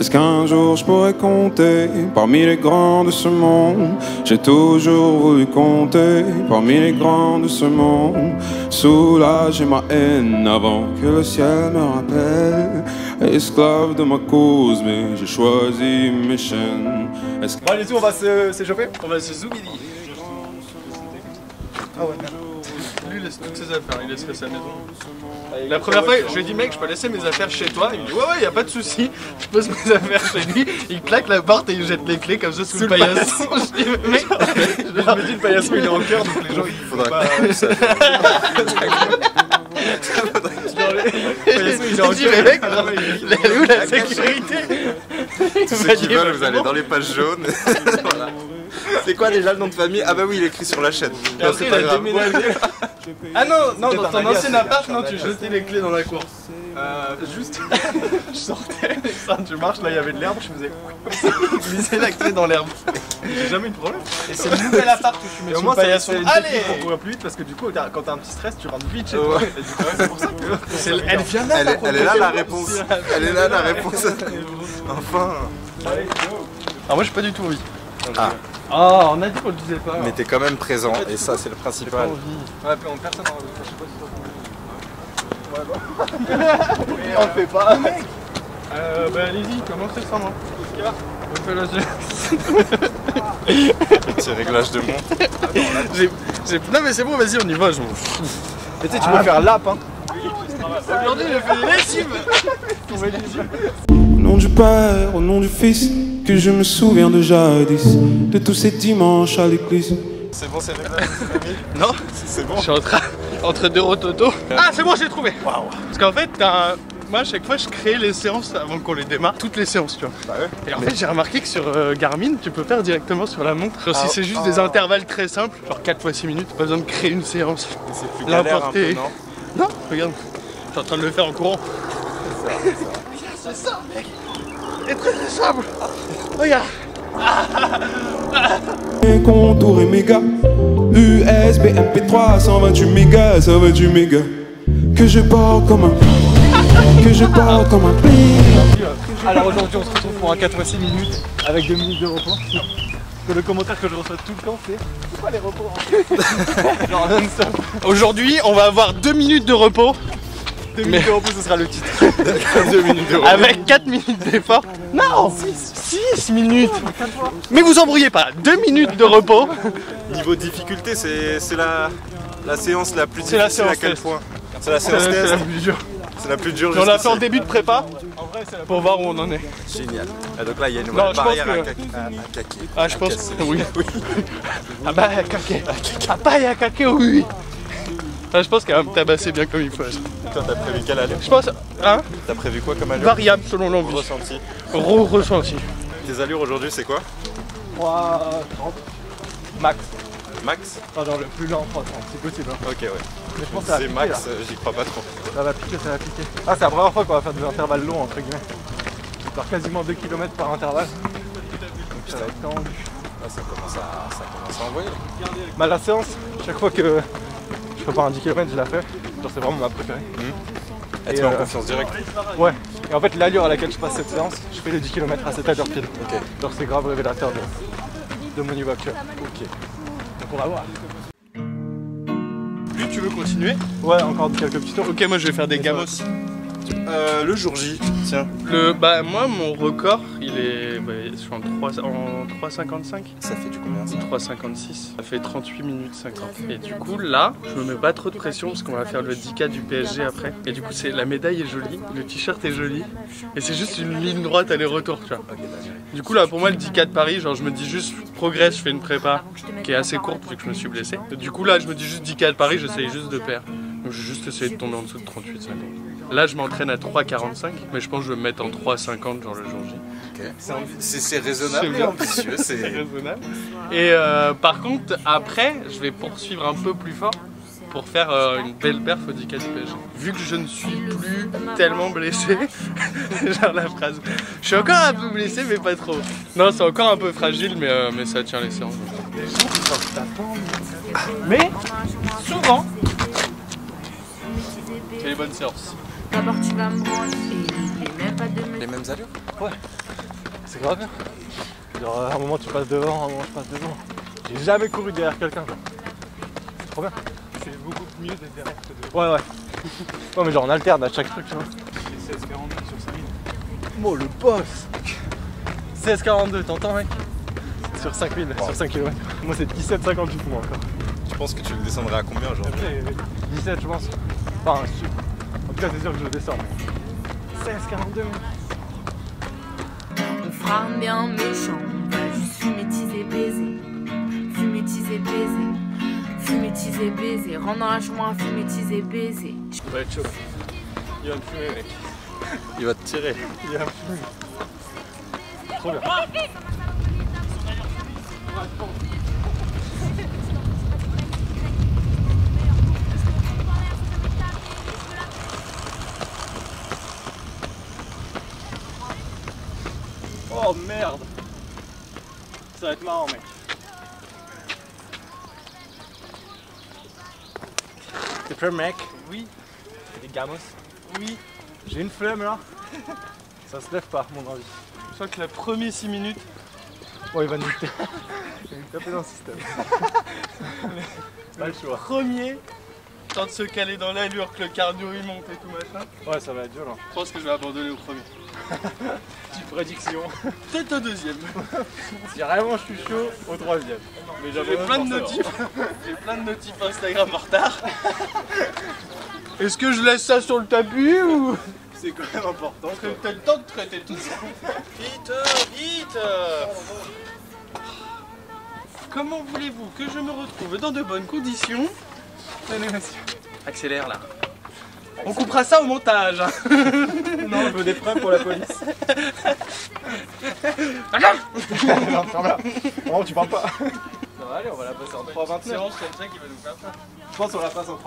Est-ce qu'un jour je pourrais compter parmi les grands de ce monde? J'ai toujours voulu compter parmi les grands de ce monde. Soulager ma haine avant que le ciel me rappelle. Esclave de ma cause, mais j'ai choisi mes chaînes. Bon allez-y, on va s'échauffer. On va se zoominer. Ah ouais, merde. Lui il laisse toutes ses affaires, il laisserait sa maison. La première fois, je lui ai dit mec, je peux laisser mes affaires chez toi. Il me dit ouais, y a pas de souci. Je pose mes affaires chez lui, il claque la porte et il jette les clés comme ça sous le paillasson. Je dis mec, je me dis le paillasson il est en cœur donc les gens il faudra pas. Je dis mais mec, elle est où la sécurité? Tous ceux qui veulent, vous allez dans les pages jaunes. Voilà. C'est quoi déjà le nom de famille? Ah bah oui, il est écrit sur la chaîne. Et après il a déménagé. Ah non, non, dans ton ancien appart, non, tu jetais les clés dans la cour. Juste, je sortais, tu marches, là il y avait de l'herbe, je faisais Glisser la clé dans l'herbe. J'ai jamais eu de problème. Et c'est le nouvel appart où tu mets sous le paillasson. Allez, pour courir plus vite parce que du coup quand t'as un petit stress tu rentres vite chez toi. C'est pour ça que elle vient là. Elle est là la réponse. Elle est là la réponse. Enfin. Alors moi j'ai pas du tout envie. Ah. Ah, on a dit qu'on le disait pas. Mais t'es quand même présent et ça c'est le principal. Ouais, puis on personne en je sais pas si on le fait pas. Bah allez-y, commencez sans moi. On fait la Petit réglage de montre. Non mais c'est bon, vas-y on y va, je m'en fous. Mais tu sais, tu peux faire lap hein. Aujourd'hui j'ai fait des lessives. Au nom du Père, au nom du Fils, que je me souviens de jadis, de tous ces dimanches à l'église. C'est bon, c'est réglé. Non, C'est bon. je suis entre deux rototos. Ah c'est bon, j'ai trouvé. Waouh. Parce qu'en fait moi à chaque fois je crée les séances avant qu'on les démarre, toutes les séances tu vois. Bah ouais. Et en fait j'ai remarqué que sur Garmin tu peux faire directement sur la montre. Si c'est juste des intervalles très simples, genre 4 fois 6 minutes, pas besoin de créer une séance. C'est plus galère un peu, non? Non, regarde, je suis en train de le faire en courant. C'est ça mec. C'est très simple. Regarde. Contour et méga, USB MP3, 128 mégas, 128 mégas. Que je porte comme un, que je porte comme un. Alors aujourd'hui on se retrouve pour un 4 fois 6 minutes avec 2 minutes de repos. Que le commentaire que je reçois tout le temps c'est quoi les repos hein? Genre non-stop. Aujourd'hui on va avoir 2 minutes de repos. 2 minutes de repos ce sera le titre. 2 minutes de repos. Avec 4 minutes d'effort. Non, 6 minutes. Mais vous embrouillez pas, 2 minutes de repos. Niveau difficulté, c'est la séance la plus C'est la difficile à séance quel test. point? C'est la séance C'est test. la plus dure. C'est la plus dure. On l'a fait en jusqu'ici. début de prépa pour voir où on en est. Génial. Et donc là, il y a une Non, je barrière pense à que- caquer. Ah je pense que oui. Ah bah caquet. Ah bah y'a caquet oui. Ah, je pense qu'elle va me tabasser bien comme il faut. Toi, t'as prévu quelle allure? Je pense, hein, T'as prévu quoi comme allure? variable selon l'envie. Ressenti. Ressenti. Tes allures aujourd'hui, c'est quoi? 3,30 max. Max? Enfin genre le plus lent 3,30 si possible hein. Ok, ouais. Mais je pense que ça va C'est piquer, max, j'y crois pas trop. là. Ça va piquer, ça va piquer. Ah c'est la première fois qu'on va faire des intervalles longs entre guillemets. Genre quasiment 2 km par intervalle. Donc ça va être tendu. Là, ça commence à envoyer. Bah la séance, chaque fois que je prépare un 10 km je la fais. Genre c'est vraiment ma préférée. Elle te met en confiance directe. Ouais. Et en fait l'allure à laquelle je passe cette séance, je fais les 10 km à cette allure pile. Ok. Genre c'est grave révélateur de mon niveau actuel. Ok. Donc on va voir. Lui, tu veux continuer? Ouais, encore quelques petits tours. Ok, moi je vais faire des gamos. Le jour J, tiens. Bah moi mon record il est, je suis en 3,55. Ça fait du combien ça? 3,56. Ça fait 38 minutes 50. Et du coup là, je me mets pas trop de pression parce qu'on va faire le 10K du PSG après. Et du coup c'est la médaille est jolie, le t-shirt est joli. Et c'est juste une ligne droite aller-retour, tu vois. Du coup là pour moi le 10K de Paris, genre je me dis juste progresse, je fais une prépa qui est assez courte vu que je me suis blessé. Et du coup là je me dis juste 10K de Paris, j'essaye juste de perdre. Donc je vais juste essayer de tomber en dessous de 38 50. Là je m'entraîne à 3,45 mais je pense que je vais me mettre en 3,50 genre le jour J. Okay. C'est raisonnable C'est et bien. ambitieux. C'est raisonnable. Et par contre après je vais poursuivre un peu plus fort pour faire une belle perf au 10K du PSG. Vu que je ne suis plus tellement blessé, genre la phrase, je suis encore un peu blessé mais pas trop. Non c'est encore un peu fragile mais ça tient les séances. Mais souvent c'est les bonnes séances. D'abord tu vas me voir et n'oublie même pas de me Les mêmes allures? Ouais, c'est grave bien. Genre, à un moment tu passes devant, à un moment je passe devant. J'ai jamais couru derrière quelqu'un, genre. C'est trop bien. C'est beaucoup mieux d'être derrière que de... Ouais, ouais. Ouais, mais genre on alterne à chaque truc, tu vois. C'est 16-42 sur 5000. Oh, le boss. 16,42, t'entends, mec? Sur 5000, sur 5 km. Moi, c'est 17,58 moi encore. Tu penses que tu le descendrais à combien aujourd'hui? 17, je pense. Enfin, en tout cas, c'est sûr que je le descends. 16,42, mec. On fera bien méchant, on va juste fumer, teaser, baiser. Fumer, teaser, baiser. Fumer, teaser, baiser. Rentre dans la chambre à fumer, teaser, baiser. On va être chaud. Il va me fumer, mec. Il va te tirer. Il va me fumer. Trop bien. Oh merde. Ça va être marrant, mec. T'es prêt, mec? Oui. Des gamos? Oui. J'ai une flemme là. Ça se lève pas, à mon avis. Je crois que la première 6 minutes, Oh, il va nous taper. Il va nous taper dans le système. Pas le choix. premier, temps de se caler dans l'allure, que le cardio il monte et tout machin. Ouais, ça va être violent. Je pense que je vais abandonner au premier. Petite prédiction. Peut-être au deuxième. Si vraiment je suis chaud, au troisième. Mais J'ai plein de notifs. J'ai plein de notifs Instagram en retard. Est-ce que je laisse ça sur le tapis ou... C'est quand même important. Donc c'est peut-être le temps de traiter tout ça. Vite, vite. Comment voulez-vous que je me retrouve dans de bonnes conditions? Tenez, monsieur. Accélère là. On coupera ça au montage. Non, je veux des preuves pour la police. Non, ferme là. Non, tu parles pas. Ça va aller, on va la passer en 3,29. Séance comme ça qui va nous faire ça. Je pense qu'on la passe en 3,28.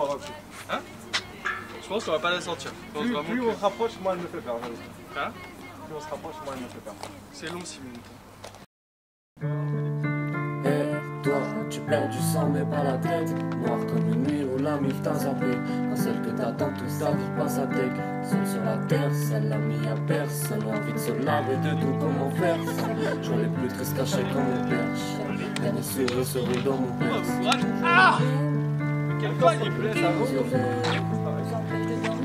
Hein? Je pense qu'on va pas la sentir. Je pense vraiment Plus que- on se rapproche, moins elle me fait peur. j'avoue. Hein? Plus on se rapproche, moins elle me fait peur. C'est long 6 minutes. Et toi, tu perds du sang mais pas la tête. Noir comme une nuit où la mif t'a zappé. Quand celle que t'attends toute sa vie passe à tech. Seule sur la terre, celle l'a mis à personne. Envie de se laver de tout comment faire. J'en ai plus triste caché comme mon perche. Dernier sourire se roule dans mon perche. Quel fois il plaît ça vaut?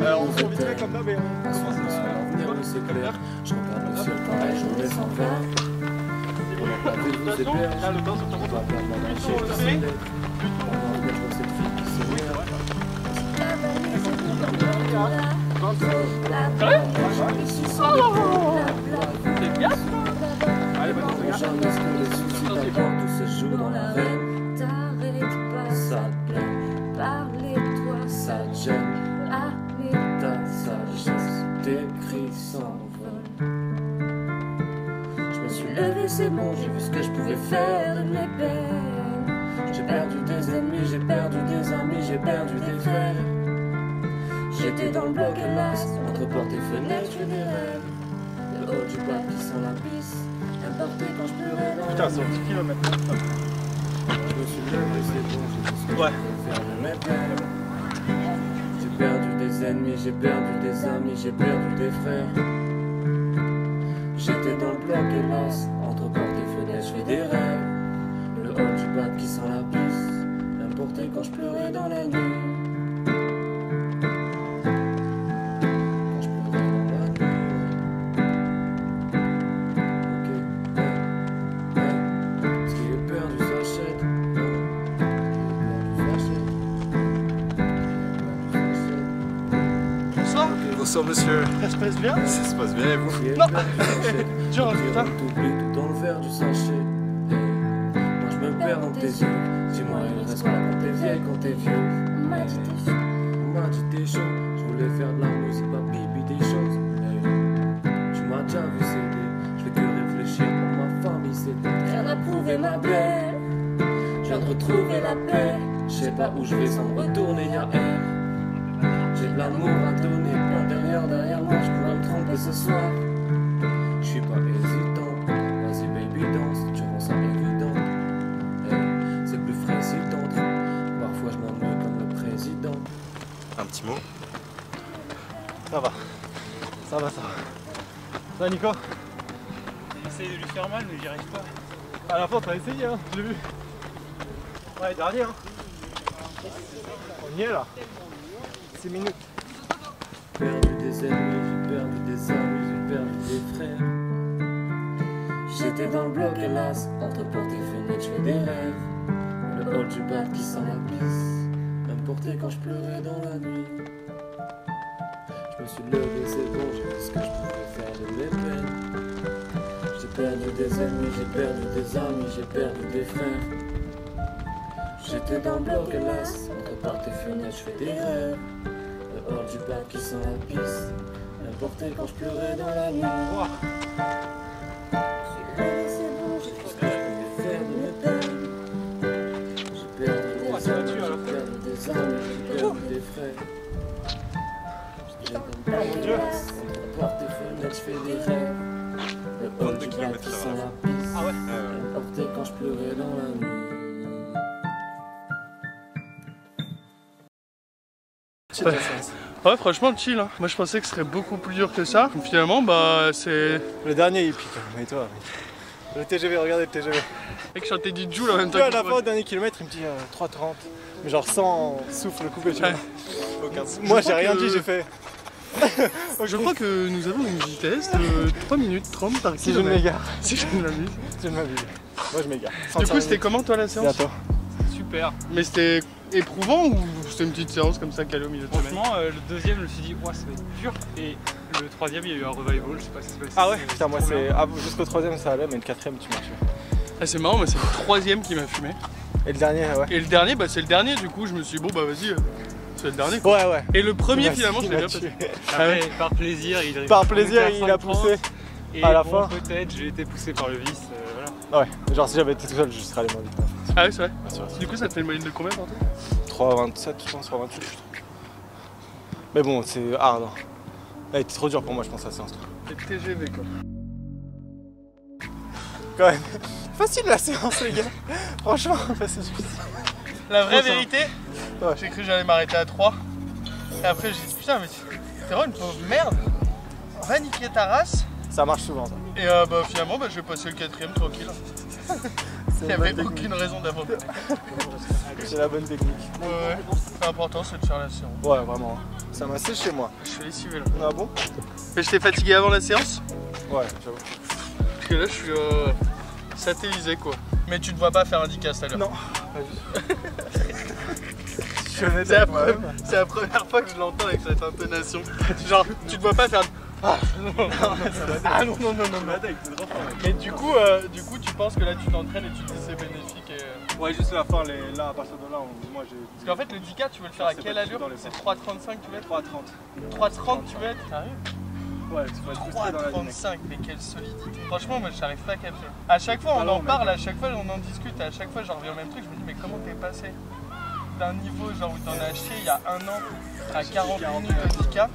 On se vite fait comme d'hab et on Un soir, je me suis l'avenir où c'est clair. Je regarde le ciel pareil, journée sans fin. On n'a pas vu tous ces perches. Là, le temps sur ton On va perdre la main chez le ciel. On va remettre cette fille qui s'énerve. Allez, vas-y, regarde. Jamais ce que les soucis d'abord, tout se joue dans la veine. T'arrêtes pas, Ça te plaît, parlez-toi, ça te gêne. allez. Ta sagesse, tes cris s'envolent. Je me suis levé, c'est bon, j'ai vu ce que je pouvais faire de mes peines. J'ai perdu des ennemis, j'ai perdu des amis, j'ai perdu des frères. J'étais dans le bloc hélas, entre porte et fenêtre, je des rêves. Le haut du bois qui sent la pisse, importé quand je pleurais dans Putain, c'est un petit kilomètre. Je me suis levé, c'est bon, j'ai vu ce que je pouvais faire de mes peines. J'ai perdu des ennemis, j'ai perdu des amis, j'ai perdu des frères. J'étais dans le bloc hélas, entre porte et fenêtre, je fais des rêves. Le haut du bac qui sent la pisse, importé quand je pleurais dans la nuit. Quand je pleurais dans la nuit. Ok, ouais. Ce qui est perdu s'achète. Bonsoir. Bonsoir monsieur. Ça se passe bien? Ça se passe bien et vous? Non. Tiens, putain. T'oublies tout dans le verre du sachet. Hey. Moi je me perds dans tes yeux. Dis-moi, il reste quoi quand t'es vieille, quand t'es vieux? On m'a dit t'es chaud. On m'a dit t'es chaud. Je voulais faire de la musique, pas pipi des choses. Hey. Tu m'as déjà vu céder. Je fais que réfléchir pour ma famille, c'est Je viens d'approuver ma belle. Je viens de retrouver la paix. Je sais pas où je vais sans me retourner, y'a elle. J'ai de l'amour à donner, plein derrière moi, je pourrais me tromper ce soir. Je suis pas hésitant, vas-y baby danse, tu rends ça évident. Hey, c'est plus frais si tendre, parfois je m'ennuie comme le président. Un petit mot. Ça va. Ça va, ça va. Ça Ça Nico? J'essaie de lui faire mal mais j'y arrive pas. À la fin t'as essayé hein, je l'ai vu. Ouais dernier hein. On y est là. 6 minutes. J'ai perdu des ennemis, j'ai perdu des amis, j'ai perdu des frères. J'étais dans le bloc hélas, entre portes et fenêtres, je fais des rêves. Le hall du bar qui sent la pisse, m'importait quand je pleurais dans la nuit. Je me suis levé, c'est bon, j'ai vu ce que je pouvais faire de mes peines. J'ai perdu des ennemis, j'ai perdu des amis, j'ai perdu des frères. J'étais dans le bloc hélas, entre portes et fenêtres, je fais des rêves. Le hall du bar qui sent la pisse, m'importait quand je pleurais dans la nuit. J'ai levé, c'est bon, j'ai vu ce que je pouvais faire de mes peines. J'ai perdu des amis, j'ai perdu des amis, j'ai perdu des frères. J'étais dans le bloc hélas, entre portes et fenêtres, je fais des rêves. Le hall du bar qui sent la pisse, m'importait quand je pleurais dans la nuit. Ouais, franchement chill hein. Moi je pensais que ce serait beaucoup plus dur que ça. Finalement bah c'est... Le dernier il pique, mais toi. Le TGV, regardez le TGV. Mec chantait du Joule en même temps. À la fin au dernier kilomètre il me dit 3,30. Mais genre sans souffle coupé, tu vois. Moi j'ai rien dit, j'ai fait. Je crois que nous avons une vitesse de 3 minutes 30 par kilomètre. Si je ne m'égare. Si je ne m'abuse. Si je ne m'abuse. Moi je m'égare. Du coup c'était comment toi la séance? Bientôt. Super. Mais c'était éprouvant ou c'était une petite séance comme ça calée au milieu de semaine? Franchement, le deuxième, je me suis dit, ouais, ça va être dur. Et le troisième, il y a eu un revival, je sais pas si c'est passé. Ah ouais? Putain, moi c'est. Jusqu'au troisième ça allait, mais le quatrième tu m'as tué. Ah c'est marrant, mais c'est le troisième qui m'a fumé. Et le dernier, ouais. Et le dernier, bah c'est le dernier, du coup je me suis dit, bon bah vas-y, c'est le dernier. Ouais, ouais. Et le premier finalement, je l'ai bien passé. Après, par plaisir, il a poussé. Et à la bon, fin. peut-être, j'ai été poussé par le vice, voilà. Ouais, genre si j'avais été tout seul, je serais allé moins vite. Ah ouais, c'est vrai. Bien sûr. Du coup, ça te fait une moyenne de combien par 3,27, je pense, 3,28. Mais bon, c'est hard. Hein. Elle était trop dure pour moi, je pense, la séance. C'est TGV quoi. Quand même. Facile la séance, les gars. Franchement, facile. La vraie Trop simple. vérité, Ouais. j'ai cru que j'allais m'arrêter à 3. Et après, j'ai dit, putain, mais t'es vraiment une pauvre merde. Va niquer ta race. Ça marche souvent, ça. Et bah finalement, bah, j'ai passé le quatrième tranquille. Il n'y avait aucune raison d'abandonner. C'est la bonne technique. Ouais, l'important c'est de faire la séance. Ouais, vraiment. Ça m'a séché, moi. Je suis lessivé là. Ah bon? Mais j'étais fatigué avant la séance. Ouais, j'avoue. Parce que là, je suis satellisé quoi. Mais tu ne vois pas faire un dicast à l'heure. Non, pas du tout. Je suis honnête avec moi-même. C'est la première fois que je l'entends avec cette intonation. Genre, tu ne vois pas faire. Ah non, non, non. Mais du coup, tu penses que là tu t'entraînes et tu te dis c'est bénéfique et... Ouais, juste la fin, là, à partir de là, moi j'ai. Parce qu'en fait, le 10K, tu veux le faire à quelle allure? C'est 3,35 tu veux être? 3,30. 3,30 tu veux être? T'arrives? Ouais, tu vas être frustré dans la journée. 3,35, mais quelle solidité. Franchement, moi j'arrive pas à capter. À chaque fois on en parle, à chaque fois on en discute, à chaque fois j'en reviens au même truc, je me dis mais comment t'es passé d'un niveau genre où t'en as acheté il y a un an à 40 minutes au 10K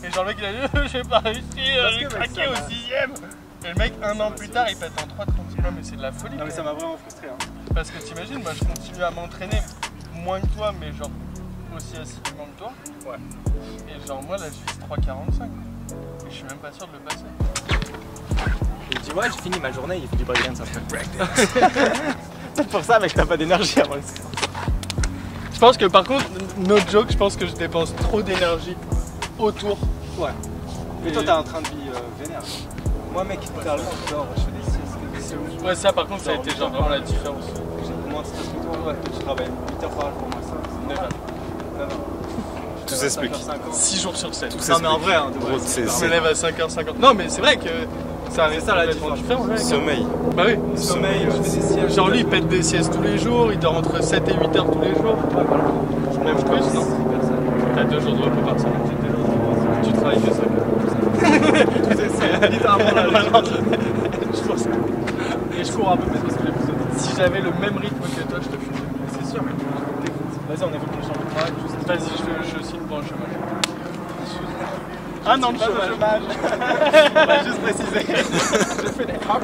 et genre le mec il a dit j'ai pas réussi, j'ai craqué au 6ème. Et le mec un an plus tard il pète en 3,30. Non mais c'est de la folie. Non mais ça m'a vraiment frustré hein. Parce que t'imagines, moi je continue à m'entraîner moins que toi mais genre aussi assidûment que toi. Ouais. Et genre moi là je vise 3,45. Et je suis même pas sûr de le passer. Et tu vois, j'ai fini ma journée, il fait du breakdance après. Peut-être pour ça mec, t'as pas d'énergie avant le séance. Je pense que par contre, no joke, je pense que je dépense trop d'énergie autour. Ouais. Mais toi t'as un train de vie vénère. Moi mec, tard le soir, je fais des siestes. Ouais, ça par contre, ça a été genre vraiment la différence. J'ai moins de stress que toi, ouais. Je travaille 8 heures par jour, moi ça. C'est 9 heures. Tout s'explique. 6 jours sur 7. Non mais en vrai, hein, Gros, Je me lève à 5h50. Non, mais c'est vrai que ça arrive ça la différence. Sommeil. Bah oui. sommeil, je fais des siestes. Genre lui, il pète des siestes tous les jours, il dort entre 7 et 8 heures tous les jours. Même plus, non? T'as 2 jours de repos par semaine. Tu travailles que ça. C'est littéralement la Je pense que... Et je cours un peu parce que j'ai besoin. Si j'avais le même rythme que toi, je te fume. C'est sûr, mais vas-y, on évoque le champ de travail. Vas-y, je signe pour un chômage. Un an de chômage. On va juste préciser. Je fais des hard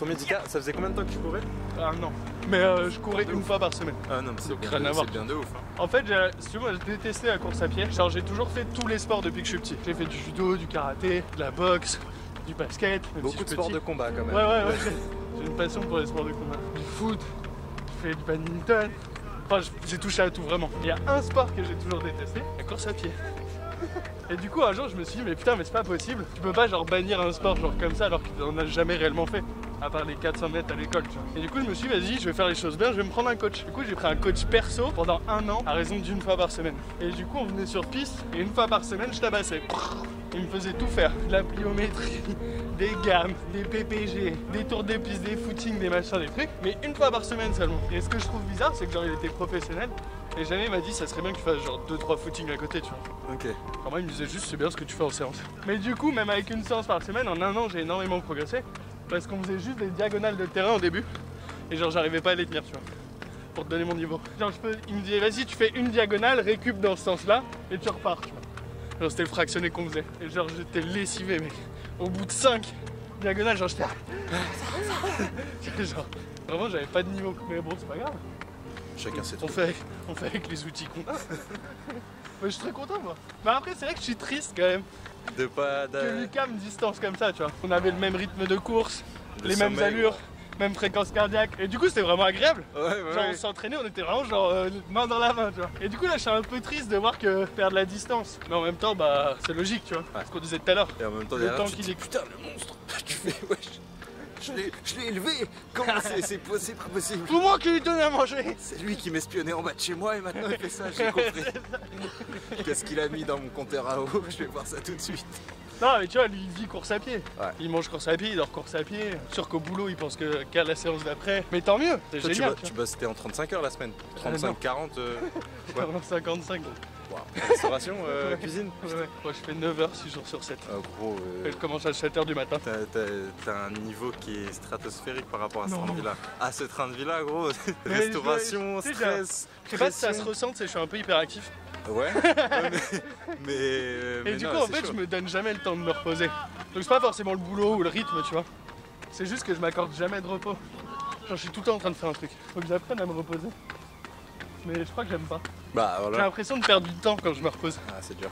premier 10K, ça faisait combien de temps que tu courais? Ah non. Mais je courais une fois par semaine. Ah non, mais Donc, rien à voir. c'est bien de ouf. Hein. En fait, si tu veux, moi j'ai détesté la course à pied. Genre j'ai toujours fait tous les sports depuis que je suis petit. J'ai fait du judo, du karaté, de la boxe, du basket. Beaucoup de sports de combat quand même. Ouais. J'ai une passion pour les sports de combat. Du foot, je fais du badminton. Enfin, j'ai touché à tout vraiment. Il y a un sport que j'ai toujours détesté, la course à pied. Et du coup, un jour, je me suis dit, mais putain, mais c'est pas possible. Tu peux pas genre bannir un sport genre comme ça alors qu'il en a jamais réellement fait. À part les 400 mètres à l'école, tu vois. Et du coup, je me suis dit, vas-y, je vais faire les choses bien, je vais me prendre un coach. Du coup, j'ai pris un coach perso pendant 1 an à raison d'1 fois par semaine. Et du coup, on venait sur piste et 1 fois par semaine, je tabassais. Il me faisait tout faire. De la pliométrie, des gammes, des PPG, des tours des pistes, des footings, des machins, des trucs. Mais 1 fois par semaine seulement. Et ce que je trouve bizarre, c'est que genre, il était professionnel. Et jamais il m'a dit, ça serait bien que tu fasses genre 2-3 footings à côté, tu vois. Ok. Enfin, moi, il me disait juste, c'est bien ce que tu fais en séance. Mais du coup, même avec une séance par semaine, en 1 an, j'ai énormément progressé. Parce qu'on faisait juste des diagonales de terrain au début. Et genre, j'arrivais pas à les tenir, tu vois. Pour te donner mon niveau. Genre, il me disait, vas-y, tu fais une diagonale, récup dans ce sens-là, et tu repars, tu vois. Genre, c'était le fractionné qu'on faisait. Et genre, j'étais lessivé, mec. Au bout de 5 diagonales, genre, j'étais. Genre, vraiment, j'avais pas de niveau. Mais bon, c'est pas grave. Chacun ses On trucs. fait avec les outils qu'on a. Mais je suis très content, moi. Mais après, c'est vrai que je suis triste quand même. De pas. Que Lucas me distance comme ça, tu vois. On avait le même rythme de course, les mêmes sommeil, allures, ouais. même fréquence cardiaque. Et du coup, c'était vraiment agréable. Ouais, Genre, on s'entraînait, on était vraiment genre main dans la main, tu vois. Et du coup, là, je suis un peu triste de voir que perdre la distance. Mais en même temps, bah, c'est logique, tu vois. Ce qu'on disait tout à l'heure. Et en même temps, Le derrière, temps tu qu'il te dis, est. putain, le monstre. Tu fais, wesh. Je l'ai élevé. Comment c'est pas possible. Tout moi qui lui donnais à manger. C'est lui qui m'espionnait en bas de chez moi et maintenant il fait ça, j'ai compris. Qu'est-ce qu'il a mis dans mon compteur à eau? Je vais voir ça tout de suite. Non, mais tu vois, lui, il vit course à pied. Ouais. Il mange course à pied, il dort course à pied. Sûr qu'au boulot, il pense qu'à la séance d'après. Mais tant mieux, c'est Toi, génial. tu bosses, c'était en 35 heures la semaine. 35, 40. Ouais. 55. Wow. Restauration, cuisine. Ouais. Moi, je fais 9h, 6 jours sur 7. Gros, Et je commence à 7h du matin. t'as un niveau qui est stratosphérique par rapport à ce Non. train de vie-là. Ah, ce train de vie-là, gros. Mais Restauration, tu sais, stress. Je sais pas si ça se pression. ressent, tu sais, je suis un peu hyperactif. Ouais, mais Et du non, coup, en c'est fait, chaud. je me donne jamais le temps de me reposer. Donc, c'est pas forcément le boulot ou le rythme, tu vois. C'est juste que je m'accorde jamais de repos. Genre, je suis tout le temps en train de faire un truc. Faut que j'apprenne à me reposer. Mais je crois que j'aime pas. Bah J'ai voilà. l'impression de perdre du temps quand je me repose. Ah, c'est dur.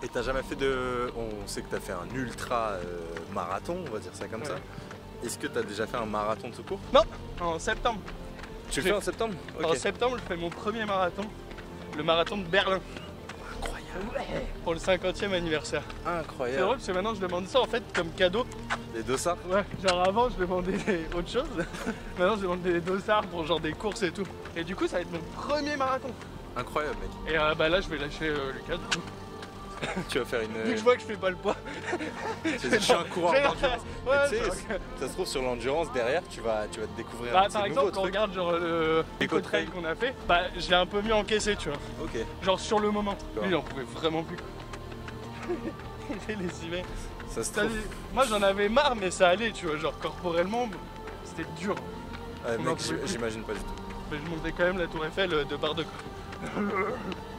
Et t'as jamais fait de... On sait que t'as fait un ultra marathon, on va dire ça comme Ouais. ça. Est-ce que t'as déjà fait un marathon de secours? Non, en septembre. Tu le fais en septembre? En Ok. septembre, je fais mon premier marathon. Le marathon de Berlin. Incroyable. Pour le 50e anniversaire. C'est drôle Incroyable. parce que maintenant je demande ça en fait comme cadeau. Les dossards? Ouais, genre avant je demandais autre chose. Maintenant je demande des dossards pour genre des courses et tout. Et du coup ça va être mon premier marathon. Incroyable, mec. Et bah là je vais lâcher Lucas du coup. Tu vas faire Vu que une... je vois que je fais pas le poids. Tu sais, je suis un coureur d'endurance. Ouais, Mais tu sais, genre- ça se trouve sur l'endurance derrière, tu vas te découvrir Bah un par petit exemple nouveau on truc. regarde genre le Eco trail Trail. qu'on a fait. Bah je l'ai un peu mieux encaissé tu vois. Ok. Genre sur le moment. D'accord. Lui il en pouvait vraiment plus. Il est lessivé. Ça se Ça, trouve... moi j'en avais marre mais ça allait tu vois. Genre corporellement c'était dur. Ouais, on en mec, pouvait plus. j'imagine pas du tout. Mais je montais quand même la tour Eiffel de par deux.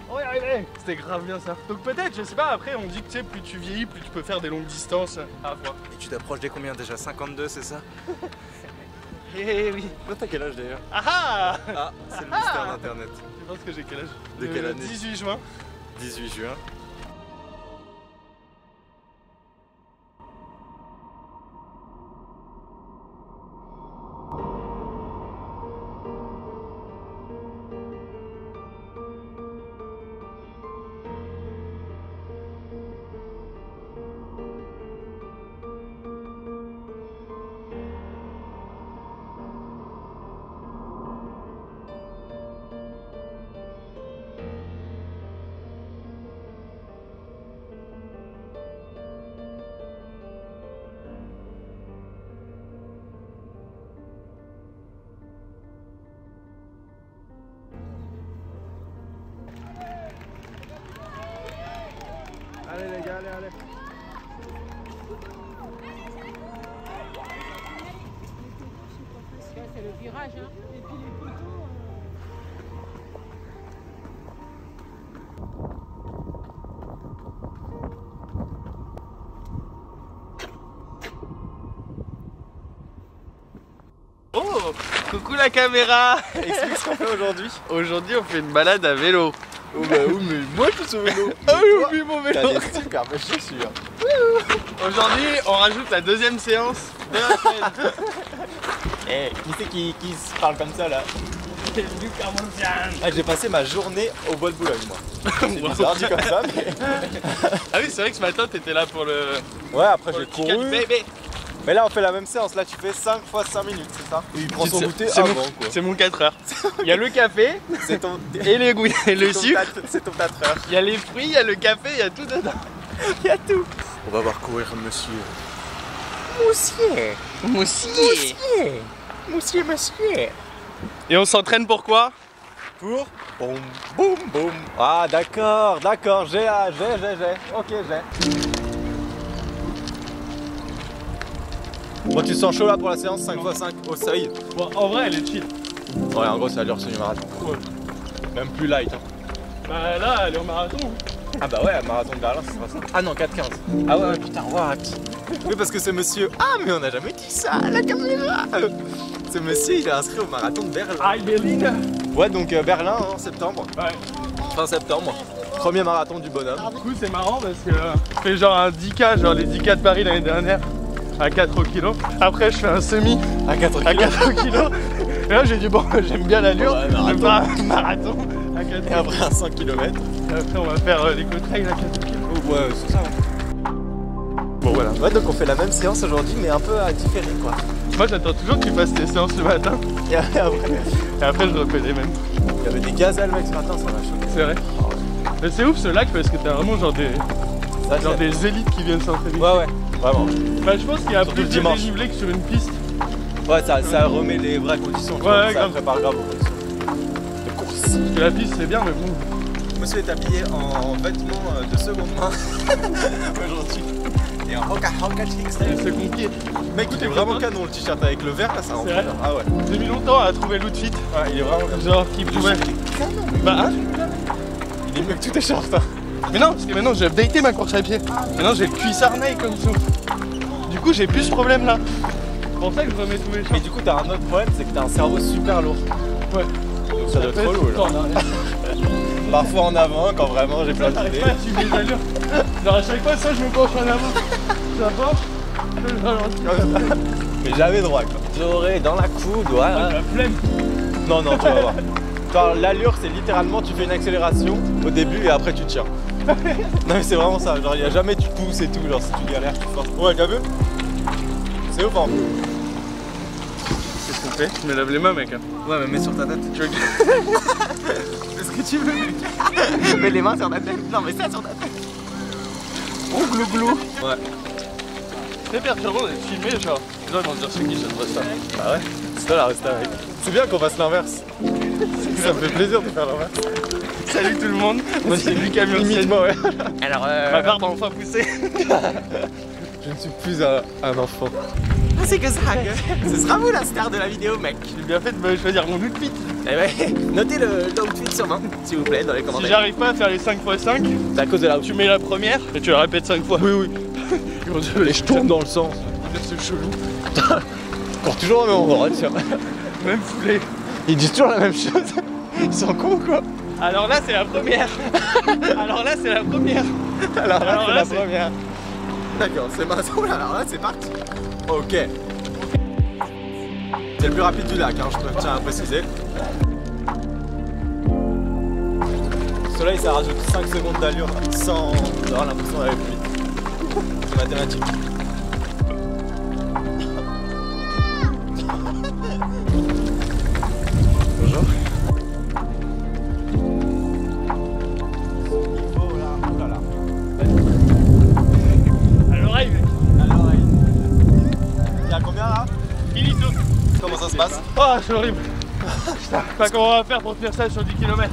On va y arriver. C'était grave bien ça. Donc peut-être, je sais pas, après on dit que tu sais, plus tu vieillis, plus tu peux faire des longues distances à voir. Et tu t'approches des combien déjà? 52, c'est ça? Eh oui. Toi, t'as quel âge d'ailleurs? Ah ah. Ah, c'est le mystère d'internet. Tu penses que j'ai quel âge? De quelle année? 18 juin. 18 juin. Allez les gars, allez. C'est le virage, hein. Et puis les poteaux. Oh, coucou la caméra. Explique ce qu'on fait aujourd'hui. Aujourd'hui, on fait une balade à vélo. Oh bah oui, mais moi je suis sur vélo. Oh, j'ai oublié mon vélo. T'as des super belles chaussures. Aujourd'hui, on rajoute la deuxième séance de la semaine. Eh, qui c'est qui se parle comme ça là? C'est Lucas Montian. Ah, j'ai passé ma journée au bois de Boulogne moi. C'est bizarre dit comme ça mais... Ah oui, c'est vrai que ce matin, t'étais là pour le... Ouais, après pour j'ai le ticket du couru. bébé. Mais là on fait la même séance, là tu fais 5 fois 5 minutes, c'est ça? Et il prend son goûter C'est avant mon, quoi. c'est mon 4 heures. Il y a le café C'est ton... et les goûts, et le sucre. C'est ton 4 heures. Il y a les fruits, il y a le café, il y a tout dedans. Il y a tout. On va voir courir monsieur. Monsieur. Et on s'entraîne pour quoi? Pour boum boum boum. Ah d'accord, j'ai. Ok, j'ai. Bon, tu te sens chaud là pour la séance 5x5 au seuil? Bon, en vrai, elle est chill. Ouais, en gros, c'est l'allure semi-marathon. Ouais. Même plus light. Hein. Bah là, elle est au marathon. Ah bah ouais, marathon de Berlin, ça sera ça. Ah non, 4,15. Ah ouais, putain, what? Oui, parce que ce monsieur... Ah, mais on n'a jamais dit ça à la caméra. Ce monsieur, il est inscrit au marathon de Berlin. Ah, Berlin. Ouais, donc Berlin, en septembre. Ouais. Fin septembre. Premier marathon du bonhomme. Du coup, c'est marrant parce que je fais genre un 10K, genre les 10K de Paris l'année dernière, à 4 kg. Après, je fais un semi À 4 à 4 kg. Et là, j'ai dit, bon, j'aime bien l'allure, Ouais, je vais marathon. faire un marathon à 4 Et kg. après un 100 km. Et après, on va faire les trail à 4 kg. Ouais, c'est ça. Bon, voilà. Ouais, donc on fait la même séance aujourd'hui, mais un peu différé quoi. Moi, j'attends toujours que tu fasses tes séances le matin. Et après, Et après, je refais les mêmes. il y avait des gazelles, mec, ce matin, ça m'a choqué. C'est vrai. Mais c'est ouf ce lac parce que t'as vraiment genre Ça, des élites qui viennent s'entraîner. Ouais, vraiment. Bah, je pense qu'il y a Surtout plus le de dimanche. dénivelé que sur une piste. Ouais, ça remet les vraies conditions. tu Ouais, vois, ouais, ça grave. prépare grave aux conditions de course. Parce que la piste c'est bien, mais bon. Monsieur est habillé en vêtements de seconde main aujourd'hui. Et en Hoka Chicks. C'est compliqué. Mec, il est vraiment canon le t-shirt avec le vert là, ça rentre. C'est vrai. Ah ouais. J'ai mis longtemps à trouver l'outfit. Ouais, il est vraiment canon. Genre qui pouvait. Bah hein. Il est mieux que tous tes shorts. Hein. Mais non, parce que maintenant j'ai updaté ma course à pied. Maintenant j'ai le cuissarnail comme ça. Du coup j'ai plus ce problème là. C'est pour ça que je remets tous les Mais shorts. du coup, t'as un autre problème, c'est que t'as un cerveau super lourd. Ouais. Donc ça doit être trop lourd là. Parfois en avant, quand vraiment j'ai plein J'arrive d'idées. pas à suivre les allures. Genre à chaque fois ça je me penche en avant. Ça penche, je ralentis. Mais jamais droit quoi. Doré dans la coude, voilà. La flemme. Non, tu vas voir. Genre, l'allure, c'est littéralement tu fais une accélération au début et après tu tiens. Non, mais c'est vraiment ça. Genre, il n'y a jamais tu pousses et tout. Genre, si tu galères, tu forces. Ouais, t'as vu? C'est ouf, hein. Qu'est-ce qu'on fait? Je me lave les mains, mec. Ouais, mais mets sur ta tête. Tu veux que... Fais ce que tu veux, mec. Mets les mains sur ta tête. Non, mais ça sur ta tête. Oh, glou. Ouais. C'est perturbant d'être filmé, genre. Les gens vont se dire c'est qui cette resta. Bah ouais. C'est toi la resta, mec. C'est bien qu'on fasse l'inverse. Ça me fait plaisir de faire l'inverse. Salut tout le monde, moi c'est Lucas Montian. Limite moi, ouais. Alors ma barbe a enfin poussé. Je ne suis plus un enfant. Ah, c'est que ça, ce sera vous la star de la vidéo, mec. J'ai bien fait de me choisir mon outfit. Eh ouais, notez l'outfit sûrement, s'il vous plaît, dans les Si commentaires. j'arrive pas à faire les 5x5, C'est à cause de la tu mets la première et tu la répètes 5 fois. Oui. Mon Dieu, Et je tourne dans le sens. c'est chelou. Encore toujours au même endroit, tiens. Même foulé. Ils disent toujours la même chose. Ils sont cons quoi. Alors là c'est la première. Alors là c'est la première. Alors là, Alors c'est là, la c'est- première. D'accord, c'est maintenant, alors là, c'est parti. Ok. C'est le plus rapide du lac, hein, je tiens à préciser. Le soleil, ça rajoute 5 secondes d'allure sans avoir l'impression d'aller plus vite. C'est mathématique. Bonjour. Il faut là, oh là là. À l'oreille, mec. Alors, il y a combien là? Finito. Comment ça se passe? Oh, c'est horrible. Putain, pas comment on va faire pour tenir ça sur 10 km.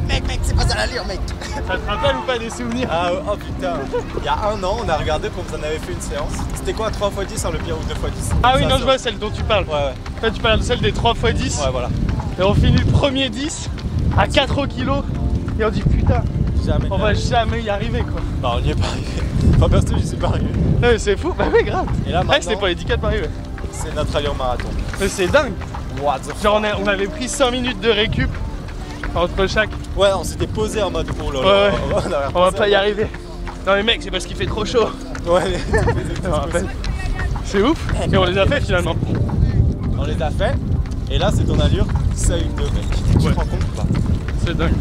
Mec, c'est pas ça l'allure, mec. Ça te rappelle ou pas des souvenirs? Ah oh putain. Il y a un an, on a regardé quand vous en avez fait une séance. C'était quoi 3x10 le pire ou 2x10? Ah oui, Ça, non, ça- je vois celle dont tu parles. Ouais. Toi, tu parles de celle des 3x10. Ouais, voilà. Et on finit le premier 10 à 4 kg. Et on dit putain, Jamais. on va jamais y arriver quoi. Non, on n'y est pas arrivé. Enfin, perso, j'y suis pas arrivé. Non, mais c'est fou, bah oui, grave. Et là, Ah, maintenant, c'était pour les 10K de Paris, ouais. c'est notre allure marathon. Mais c'est dingue. What the Genre on avait pris 5 minutes de récup entre chaque. Ouais, on s'était posé en mode oh là là, Ouais, on va posé, pas y arriver. Non mais mec, c'est parce qu'il fait trop chaud. Ouais, Je me rappelle. C'est ouf. Et on les a fait finalement. on les a fait. Et là, c'est ton allure seuil de mec. Tu te rends compte ou pas? C'est dingue.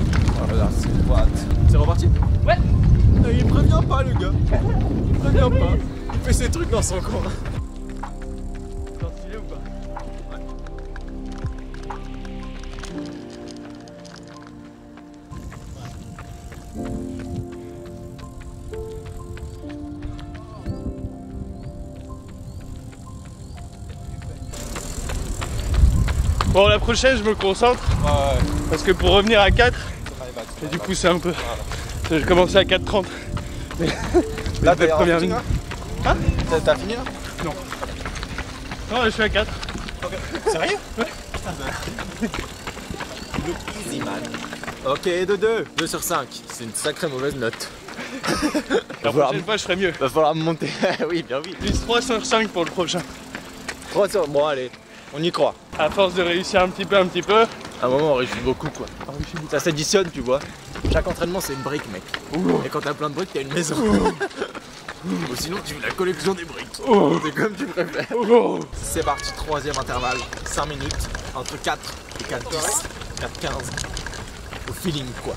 Voilà, c'est what? C'est reparti? Ouais. Il prévient pas le gars. Il prévient pas. Il fait ses trucs dans son coin. T'es stylé ou pas? Bon, la prochaine, je me concentre. Ouais. Parce que pour revenir à 4, j'ai dû pousser un peu. J'ai commencé à 4,30. Mais là, t'es première fini ligne. là? Hein? T'as fini là? Non. Non, je suis à 4. Okay. Sérieux? Ouais. Look easy man. Ok, de 2. 2 sur 5. C'est une sacrée mauvaise note. La prochaine fois, je ferai mieux. Va falloir monter. Oui, bien oui. Plus 3 sur 5 pour le prochain. 3 sur... Bon, allez. On y croit. À force de réussir un petit peu. À un moment, on réussit beaucoup quoi. Ça s'additionne, tu vois. Chaque entraînement, c'est une brique, mec. Et quand t'as plein de briques, t'as une maison. Ou sinon, tu veux la collection des briques. C'est comme tu préfères. C'est parti, 3e intervalle. 5 minutes. Entre 4 et 4,10. 4,15. Au feeling, quoi.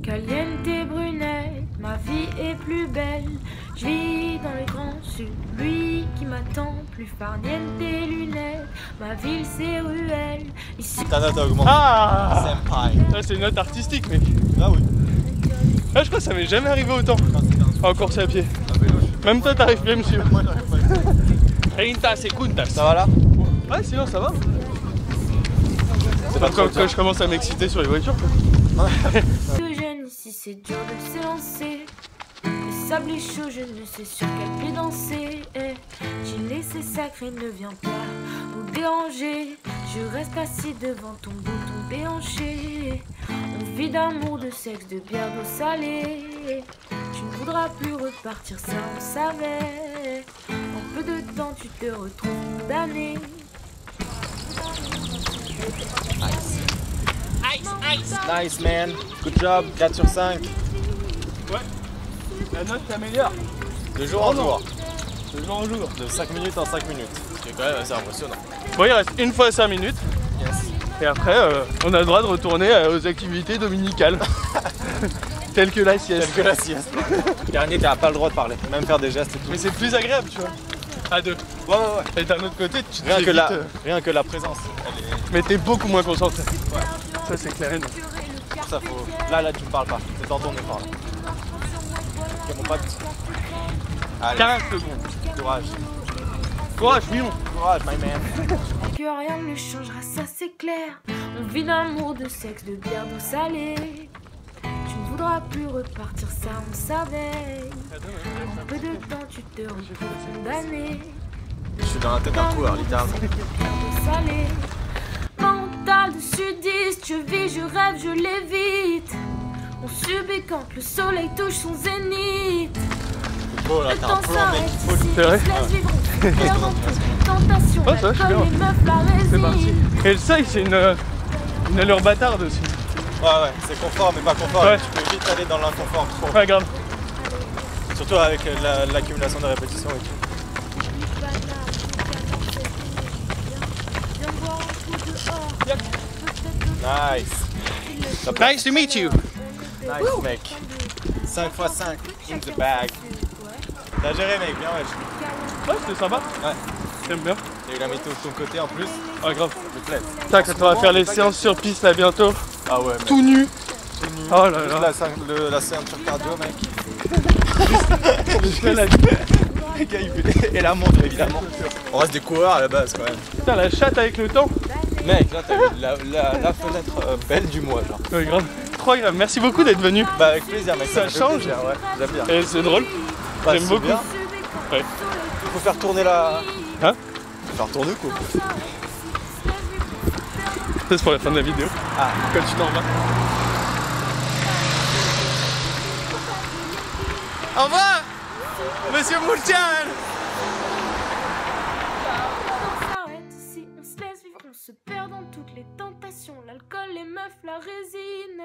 Caliente brunette, ma vie est plus belle. Je vis dans les grands sud, lui qui m'attend. Plus farniente lunettes, ma ville c'est ruelle. Ici... Ta note augmente. Ah! Senpai. Ça, c'est une note artistique, mec. Ah oui. Ah, je crois que ça m'est jamais arrivé autant. En course à pied. Même toi, t'arrives bien à me suivre. Moi, j'arrive pas. 30 segundas. Ça va là? Ouais, sinon ça va. C'est pas trop Quand je commence à m'exciter sur les voitures. Quoi. De jeune ici c'est dur de s'élancer. Le sable est chaud, je ne sais sur quel pied danser. J'ai laissé sacré, ne viens pas nous déranger. Je reste assis devant ton bouton déhanché. On vit d'amour, de sexe, de bière, d'eau salée. Tu ne voudras plus repartir, ça on savait. En peu de temps tu te retrouves condamné. Nice man. Good job. 4 sur 5. Ouais. La note s'améliore. De jour en jour. De jour en jour. De 5 minutes en 5 minutes. C'est quand même assez impressionnant. Bon, il reste une fois 5 minutes. Yes. Et après, on a le droit de retourner aux activités dominicales. Telles que la sieste. Telle que la sieste. Dernier, t'as pas le droit de parler. Même faire des gestes et tout. Mais c'est plus agréable, tu vois. À deux. Ouais. Et d'un autre côté, tu te Rien fais que la présence. Mais t'es beaucoup moins concentré. Ouais. Ça, c'est clair et net. Ça faut. Là, tu me parles pas. T'es dans ton effort là. Ok, mon pote. Allez. 40 secondes. Courage. Courage, Mion. Courage, my man. Que rien ne changera, ça c'est clair. On vit d'amour, de sexe, de bière, d'eau salée. Tu ne voudras plus repartir, ça on savait. En peu de temps tu te retrouves condamné. Je suis dans la tête d'un coureur, littéralement. Salé. Mental de sudiste, je vis, je rêve, je l'évite. On subit quand le soleil touche son zénith. Oh là, Le t'as un temps plan s'arrête mec. ici, C'est vrai? on se laisse vivre, on se fait avant tout. Tentation, Oh, ça va, je suis bien. comme les meufs, la C'est parti. résine. Et le seuil, c'est une allure bâtarde aussi. Ouais, c'est confort, mais pas confort. Ouais. Tu peux vite aller dans l'inconfort trop. Ouais, grave. Surtout avec l'accumulation de répétitions et tout. Nice. Nice to meet you. Nice, mec. 5 x 5 in the bag. T'as géré, mec, bien, wesh. Ouais, c'était sympa. Ouais. J'aime bien. T'as eu la météo de ton côté en plus. Ouais, grave. Ça te plaît. Tac, quand on va faire les séances sur piste là bientôt. Ah ouais, mec. Tout nu. Oh là là. La ceinture cardio, mec. Et la montre, évidemment. On reste des coureurs à la base, quand même. Putain, la chatte avec le temps. Mec, là, t'as eu la fenêtre belle du mois, genre. Ouais, grave. Trop grave. Merci beaucoup d'être venu. Bah, avec plaisir, mec. Ça me fait change. plaisir, ouais. J'aime bien. Et c'est drôle. Bah, J'aime c'est beaucoup. bien. Ouais. Il faut faire tourner la. Hein? Faire tourner quoi. c'est pour la fin de la vidéo. Ah, quand tu t'en vas. Au revoir, Monsieur Moultian. Si on se laisse vivre, on se perd dans toutes les tentations. L'alcool, les meufs, la résine.